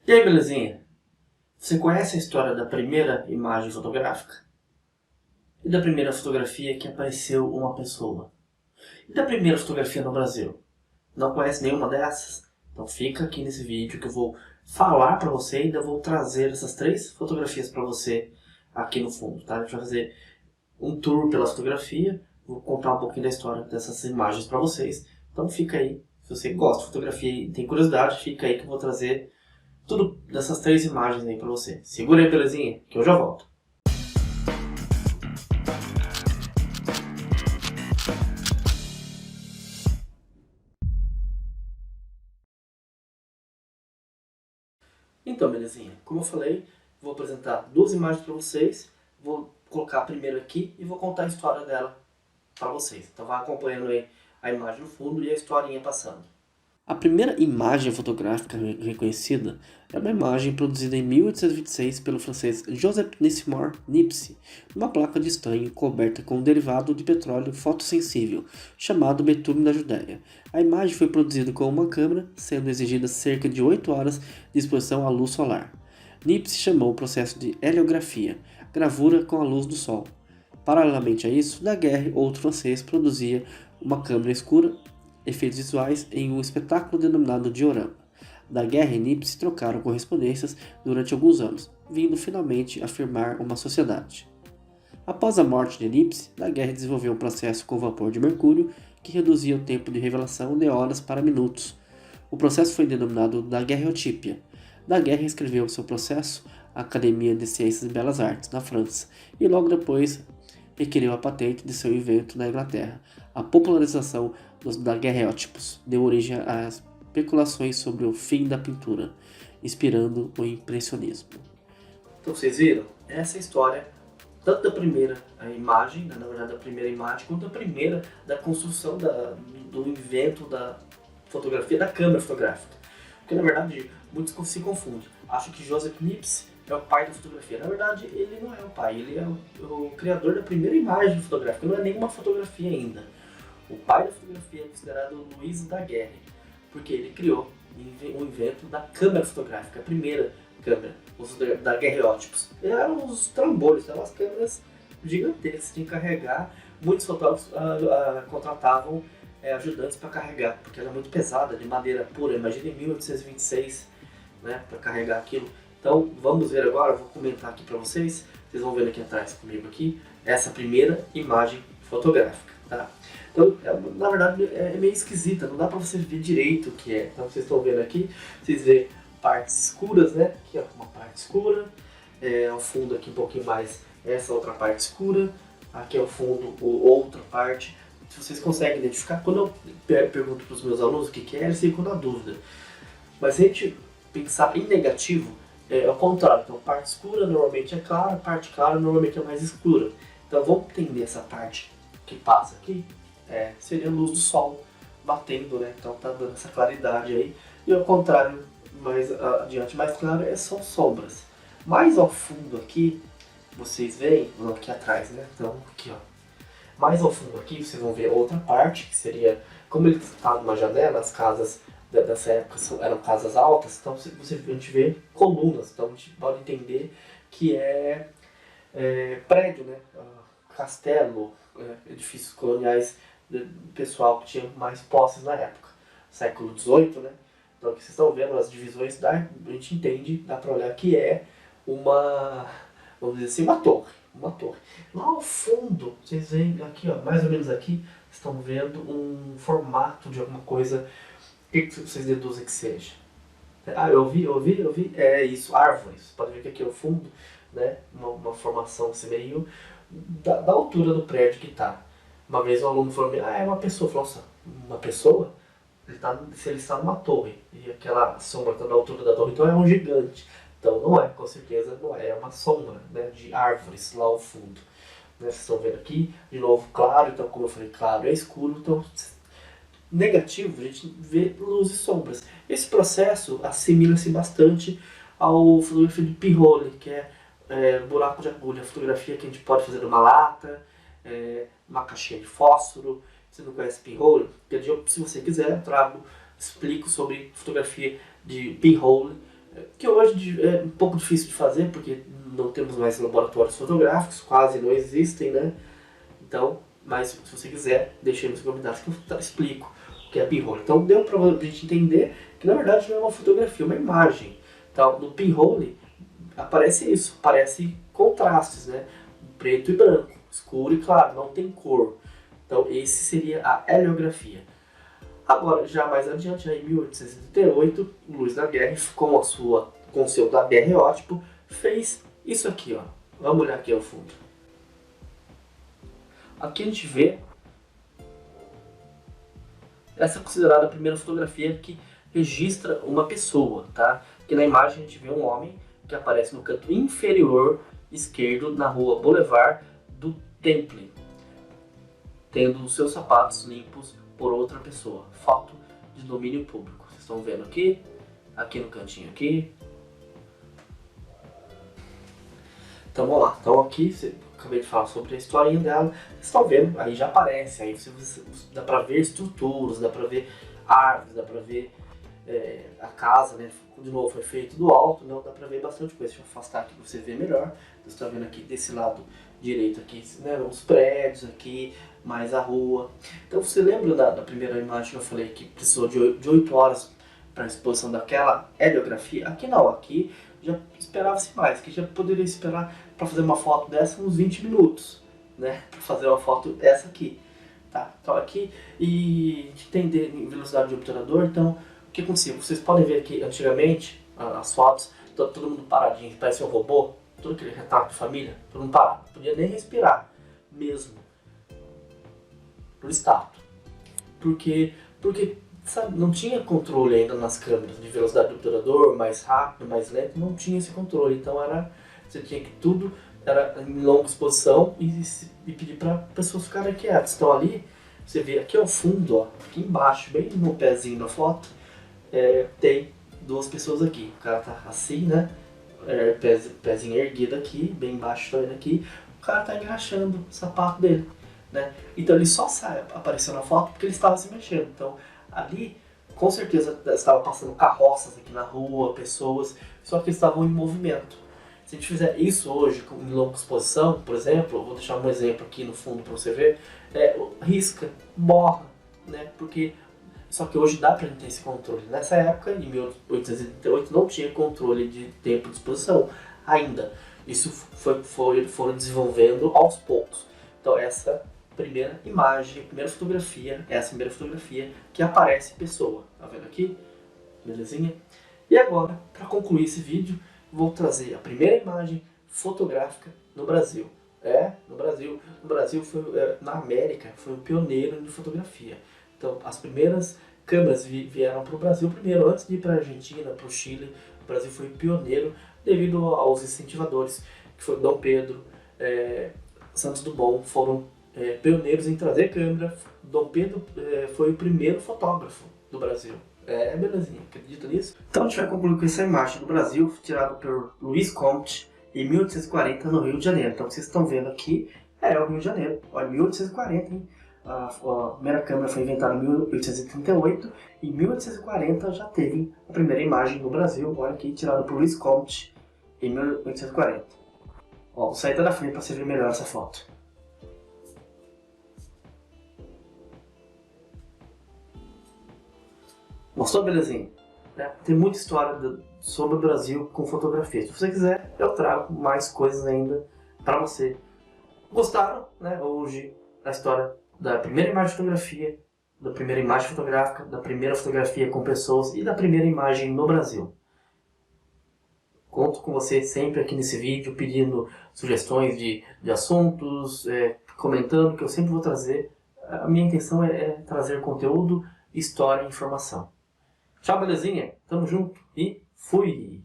E aí, belezinha? Você conhece a história da primeira imagem fotográfica? E da primeira fotografia que apareceu uma pessoa? E da primeira fotografia no Brasil? Não conhece nenhuma dessas? Então fica aqui nesse vídeo que eu vou falar pra você e ainda vou trazer essas três fotografias pra você aqui no fundo, tá? A gente vai fazer um tour pela fotografia, vou contar um pouquinho da história dessas imagens pra vocês. Então fica aí, se você gosta de fotografia e tem curiosidade, fica aí que eu vou trazer tudo dessas três imagens aí pra você. Segura aí, belezinha, que eu já volto. Então, belezinha, como eu falei, vou apresentar duas imagens para vocês, vou colocar a primeira aqui e vou contar a história dela para vocês. Então vai acompanhando aí a imagem no fundo e a historinha passando. A primeira imagem fotográfica reconhecida é uma imagem produzida em 1826 pelo francês Joseph Nissimor Nipsey, numa placa de estanho coberta com um derivado de petróleo fotossensível, chamado betume da Judéia. A imagem foi produzida com uma câmera, sendo exigida cerca de 8 horas de exposição à luz solar. Nipsey chamou o processo de heliografia, gravura com a luz do sol. Paralelamente a isso, Daguerre, outro francês, produzia uma câmera escura efeitos visuais em um espetáculo denominado diorama. Daguerre e Nipsey trocaram correspondências durante alguns anos, vindo finalmente a firmar uma sociedade. Após a morte de Nipsey, Daguerre desenvolveu um processo com vapor de mercúrio que reduzia o tempo de revelação de horas para minutos. O processo foi denominado daguerreotípia. Daguerre escreveu seu processo à Academia de Ciências e Belas Artes, na França, e logo depois requeriu a patente de seu invento na Inglaterra. A popularização dos daguerreótipos deu origem a especulações sobre o fim da pintura, inspirando o impressionismo. Então vocês viram? Essa é a história tanto da primeira imagem, na verdade da primeira imagem, quanto da primeira da construção do invento da fotografia, da câmera fotográfica. Porque na verdade muitos se confundem. Acham que Joseph Niepce é o pai da fotografia. Na verdade ele não é o pai, ele é o criador da primeira imagem fotográfica, não é nenhuma fotografia ainda. O pai da fotografia é considerado Louis Daguerre, porque ele criou o invento da câmera fotográfica, a primeira câmera, os daguerreótipos. Eram os trambolhos, eram as câmeras gigantescas de carregar. Muitos fotógrafos contratavam ajudantes para carregar, porque era muito pesada, de madeira pura. Imagina em 1826, né, para carregar aquilo. Então vamos ver agora, vou comentar aqui para vocês, vocês vão ver aqui atrás comigo aqui, essa primeira imagem fotográfica, tá? Então, na verdade é meio esquisita, não dá para vocês ver direito o que é. Então vocês estão vendo aqui, vocês veem partes escuras, né? Aqui ó, uma parte escura, ao fundo aqui um pouquinho mais essa outra parte escura, aqui ao fundo outra parte. Se vocês conseguem identificar, quando eu pergunto para os meus alunos o que é, eles ficam na dúvida. Mas se a gente pensar em negativo, é ao contrário. Então parte escura normalmente é clara, parte clara normalmente é mais escura. Então vamos entender essa parte que passa aqui, seria a luz do sol batendo, né? Então tá dando essa claridade aí. E ao contrário, mais adiante, mais claro, é só sombras. Mais ao fundo aqui, vocês veem, aqui atrás, né? Então aqui ó, mais ao fundo aqui vocês vão ver outra parte, que seria, como ele está numa janela, as casas dessa época eram casas altas, então a gente vê colunas, então a gente pode entender que é prédio, né? Castelo, edifícios coloniais do pessoal que tinha mais posses na época, século XVIII, né? Então aqui vocês estão vendo as divisões, a gente entende, dá para olhar que é uma, vamos dizer assim, uma torre. Lá ao fundo, vocês veem aqui, ó, mais ou menos aqui, estão vendo um formato de alguma coisa. O que vocês deduzem que seja? Ah, eu vi. É isso, árvores. Pode ver que aqui ao fundo, né, uma formação assim, meio da altura do prédio que está. Uma vez um aluno falou, é uma pessoa. Falou, nossa, uma pessoa? Se ele está numa torre, e aquela sombra está na altura da torre, então é um gigante. Então não é, com certeza não é, é uma sombra, né, de árvores lá ao fundo. Né, vocês estão vendo aqui, de novo claro, então como eu falei, claro é escuro, então negativo a gente vê luz e sombras. Esse processo assimila-se bastante ao fotografia de pinhole, que é buraco de agulha, fotografia que a gente pode fazer numa lata, uma caixinha de fósforo. Você não conhece pinhole? Se você quiser, eu explico sobre fotografia de pinhole, que hoje é um pouco difícil de fazer, porque não temos mais laboratórios fotográficos, quase não existem, né? Então, mas se você quiser, deixe aí nos comentários que eu explico o que é pinhole. Então deu pra gente entender que na verdade não é uma fotografia, é uma imagem. Então, no pinhole aparece isso, aparece contrastes, né? Preto e branco, escuro e claro, não tem cor. Então esse seria a heliografia. Agora, já mais adiante, já em 1878, Luiz Daguerre, com o seu daguerreótipo, fez isso aqui, ó. Vamos olhar aqui ao fundo. Aqui a gente vê, essa é considerada a primeira fotografia que registra uma pessoa, tá? Aqui na imagem a gente vê um homem que aparece no canto inferior esquerdo na rua Boulevard do Temple, tendo os seus sapatos limpos por outra pessoa. Foto de domínio público. Vocês estão vendo aqui, aqui no cantinho aqui. Então vamos lá. Então aqui, acabei de falar sobre a historinha dela. Vocês estão vendo, aí já aparece. Aí dá pra ver estruturas, dá pra ver árvores, dá pra ver a casa, né? De novo, foi feito do alto, não dá pra ver bastante coisa. Deixa eu afastar aqui pra você ver melhor. Você está vendo aqui desse lado direito aqui, né, os prédios aqui, mais a rua. Então você lembra da primeira imagem que eu falei que precisou de 8 horas para a exposição daquela heliografia? Aqui não, aqui já esperava-se mais, que já poderia esperar para fazer uma foto dessa uns 20 minutos, né, para fazer uma foto dessa aqui. Tá? Então aqui, e entender em velocidade de obturador, então o que acontecia? Vocês podem ver aqui, antigamente, as fotos, todo mundo paradinho, parece um robô, todo aquele retrato de família, todo mundo parado, não podia nem respirar, mesmo, por status. Porque sabe, não tinha controle ainda nas câmeras, de velocidade do obturador, mais rápido, mais lento, não tinha esse controle, então você tinha que tudo, era em longa exposição e pedir para pessoas ficarem quietas. Então ali, você vê aqui ao fundo, ó, aqui embaixo, bem no pezinho da foto, tem duas pessoas aqui, o cara tá assim, né? Pezinho erguido aqui, bem embaixo tá vendo aqui, o cara tá engraxando o sapato dele, né? Então ele só apareceu na foto porque ele estava se mexendo. Então ali, com certeza, estava passando carroças aqui na rua, pessoas, só que eles estavam em movimento. Se a gente fizer isso hoje em longa exposição, por exemplo, eu vou deixar um exemplo aqui no fundo para você ver, risca, borra, né? Porque só que hoje dá para ter esse controle. Nessa época, em 1888, não tinha controle de tempo de exposição ainda. Isso foram desenvolvendo aos poucos. Então essa primeira imagem, primeira fotografia, essa primeira fotografia que aparece pessoa. Tá vendo aqui? Belezinha? E agora, para concluir esse vídeo, vou trazer a primeira imagem fotográfica no Brasil. No Brasil. No Brasil, na América, foi o pioneiro de fotografia. Então, as primeiras câmeras vieram para o Brasil primeiro, antes de ir para a Argentina, para o Chile. O Brasil foi pioneiro devido aos incentivadores, que foi Dom Pedro, Santos Dumont, foram pioneiros em trazer câmera. Dom Pedro foi o primeiro fotógrafo do Brasil. Belezinha, acredita nisso? Então a gente vai concluir com essa imagem do Brasil, tirada por Luiz Comte, em 1840, no Rio de Janeiro. Então vocês estão vendo aqui, o Rio de Janeiro. Olha, 1840, hein? A primeira câmera foi inventada em 1838, e em 1840 já teve a primeira imagem no Brasil, olha aqui, tirada por Luiz Comte, em 1840. Ó, vou sair da frente para você ver melhor essa foto. Gostou, belezinha? Tem muita história sobre o Brasil com fotografia. Se você quiser, eu trago mais coisas ainda para você. Gostaram, né? Hoje, a história da primeira imagem fotografia, da primeira imagem fotográfica, da primeira fotografia com pessoas e da primeira imagem no Brasil. Conto com você sempre aqui nesse vídeo, pedindo sugestões de assuntos, comentando, que eu sempre vou trazer. A minha intenção é trazer conteúdo, história e informação. Tchau, belezinha? Tamo junto e fui!